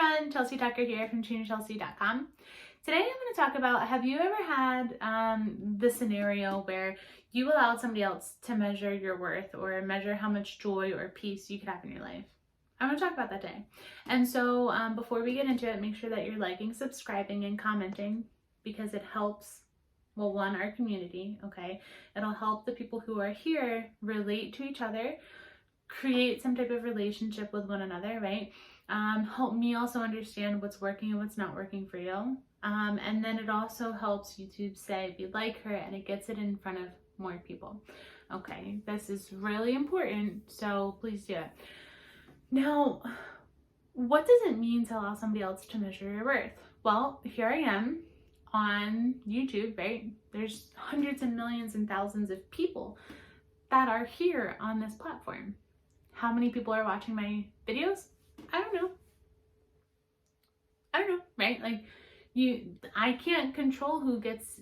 everyone, Chelsea Tucker here from TunaChelsea.com. Today I'm going to talk about, have you ever had the scenario where you allowed somebody else to measure your worth or measure how much joy or peace you could have in your life? I'm going to talk about that today. And so before we get into it, make sure that you're liking, subscribing, and commenting because it helps, well, one, our community, okay? It'll help the people who are here relate to each other, create some type of relationship with one another, right? Help me also understand what's working and what's not working for you. And then it also helps YouTube say, if you like her, and it gets it in front of more people. Okay, this is really important, so please do it. Now, what does it mean to allow somebody else to measure your worth? Well, here I am on YouTube, right? There's hundreds and millions and thousands of people that are here on this platform. How many people are watching my videos? I don't know, right? Like, I can't control who gets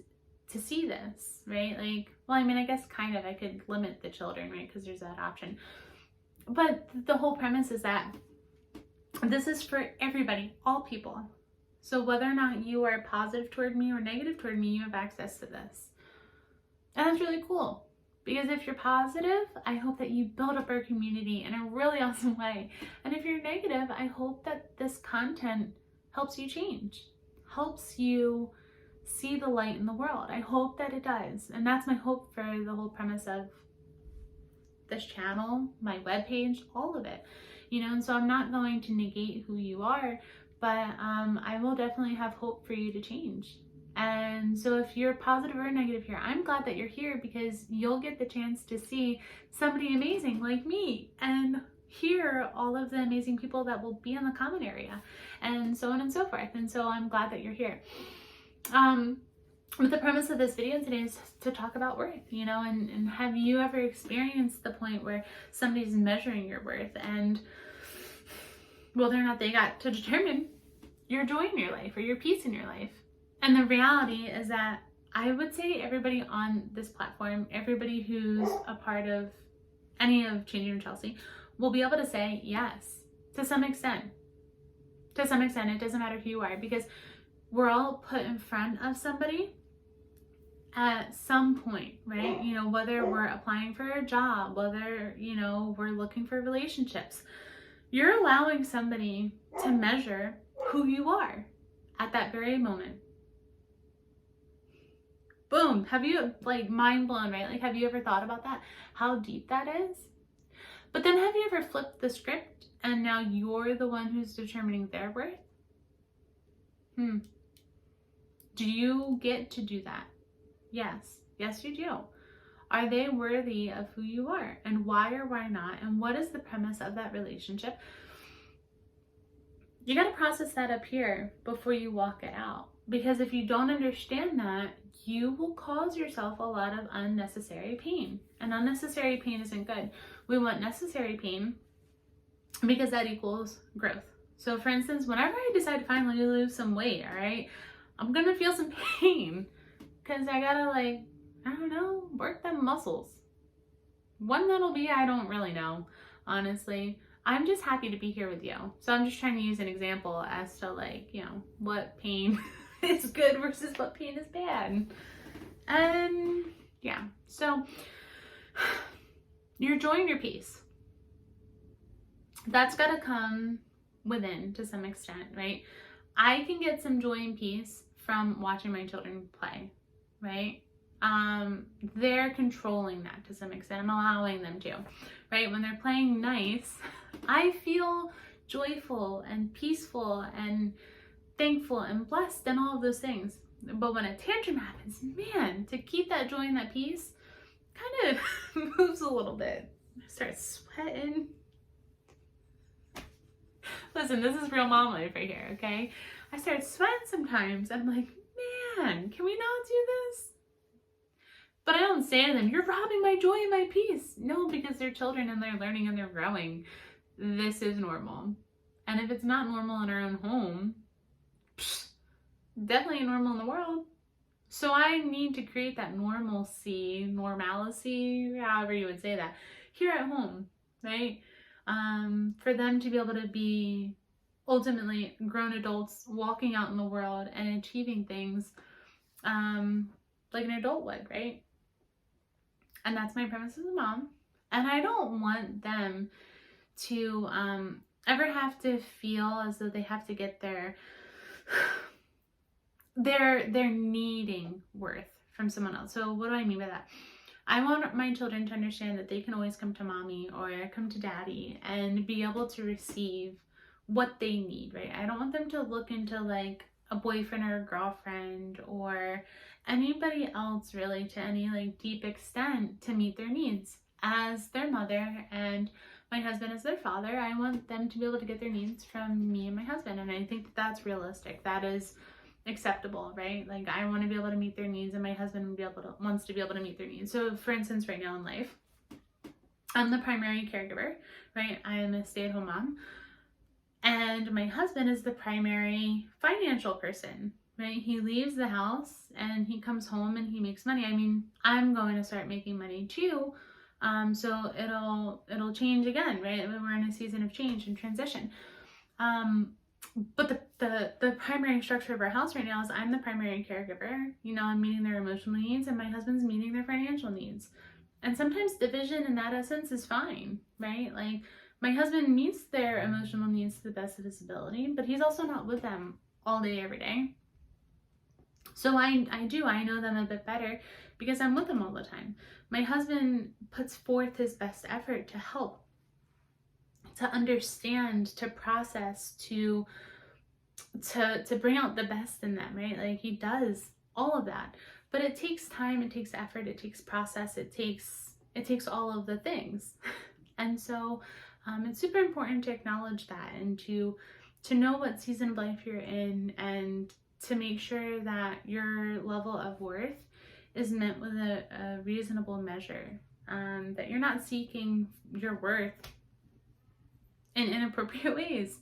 to see this, right? Like, well, I mean, I guess kind of, I could limit the children, right? Because there's that option. But the whole premise is that this is for everybody, all people. So whether or not you are positive toward me or negative toward me, you have access to this. And that's really cool. Because if you're positive, I hope that you build up our community in a really awesome way. And if you're negative, I hope that this content helps you change, helps you see the light in the world. I hope that it does. And that's my hope for the whole premise of this channel, my webpage, all of it. You know, and so I'm not going to negate who you are, but I will definitely have hope for you to change. And so if you're positive or negative here, I'm glad that you're here because you'll get the chance to see somebody amazing like me and hear all of the amazing people that will be in the comment area and so on and so forth. And so I'm glad that you're here. But the premise of this video today is to talk about worth, you know, and have you ever experienced the point where somebody's measuring your worth and whether or not they got to determine your joy in your life or your peace in your life? And the reality is that I would say everybody on this platform, everybody who's a part of any of Changing Chelsea will be able to say yes, to some extent. To some extent, it doesn't matter who you are because we're all put in front of somebody at some point, right? You know, whether we're applying for a job, whether, you know, we're looking for relationships, you're allowing somebody to measure who you are at that very moment. Boom. Have you, like, mind blown, right? Like, have you ever thought about that? How deep that is? But then have you ever flipped the script and now you're the one who's determining their worth? Do you get to do that? Yes. Yes, you do. Are they worthy of who you are? And why or why not? And what is the premise of that relationship? You got to process that up here before you walk it out. Because if you don't understand that, you will cause yourself a lot of unnecessary pain. And unnecessary pain isn't good. We want necessary pain because that equals growth. So for instance, whenever I decide to finally lose some weight, all right, I'm going to feel some pain because I got to, like, I don't know, work them muscles. When that'll be, I don't really know, honestly. I'm just happy to be here with you. So I'm just trying to use an example as to, like, you know, what pain is good versus what pain is bad. And yeah, so your joy and your peace, that's got to come within to some extent, right? I can get some joy and peace from watching my children play, right? They're controlling that to some extent. I'm allowing them to, right? When they're playing nice, I feel joyful and peaceful and thankful and blessed and all of those things. But when a tantrum happens, man, to keep that joy and that peace kind of moves a little bit. I start sweating. Listen, this is real mom life right here, okay? I start sweating sometimes. I'm like, man, can we not do this? But I don't say to them, you're robbing my joy and my peace. No, because they're children and they're learning and they're growing. This is normal. And if it's not normal in our own home, definitely normal in the world. So I need to create that normalcy, however you would say that, here at home, right? For them to be able to be ultimately grown adults walking out in the world and achieving things like an adult would, right? And that's my premise as a mom. And I don't want them to ever have to feel as though they have to get their needing worth from someone else. So what do I mean by that? I want my children to understand that they can always come to mommy or come to daddy and be able to receive what they need, right? I don't want them to look into like a boyfriend or a girlfriend or anybody else really to any like deep extent to meet their needs. As their mother and my husband as their father, I want them to be able to get their needs from me and my husband. And I think that that's realistic. That is acceptable, right? Like I want to be able to meet their needs and my husband wants to be able to meet their needs. So for instance, right now in life, I'm the primary caregiver, right? I am a stay-at-home mom. And my husband is the primary financial person, right? He leaves the house and he comes home and he makes money. I mean, I'm going to start making money too. So it'll change again, right? We're in a season of change and transition. But the primary structure of our house right now is I'm the primary caregiver. You know, I'm meeting their emotional needs and my husband's meeting their financial needs. And sometimes division in that essence is fine, right? Like my husband meets their emotional needs to the best of his ability, but he's also not with them all day, every day. So I know them a bit better because I'm with them all the time. My husband puts forth his best effort to help, to understand, to process, to bring out the best in them, right? Like he does all of that. But it takes time, it takes effort, it takes process, it takes all of the things. And so it's super important to acknowledge that and to know what season of life you're in and to make sure that your level of worth is met with a reasonable measure, that you're not seeking your worth in inappropriate ways,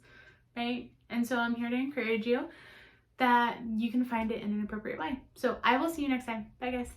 right? And so I'm here to encourage you that you can find it in an appropriate way. So I will see you next time. Bye, guys.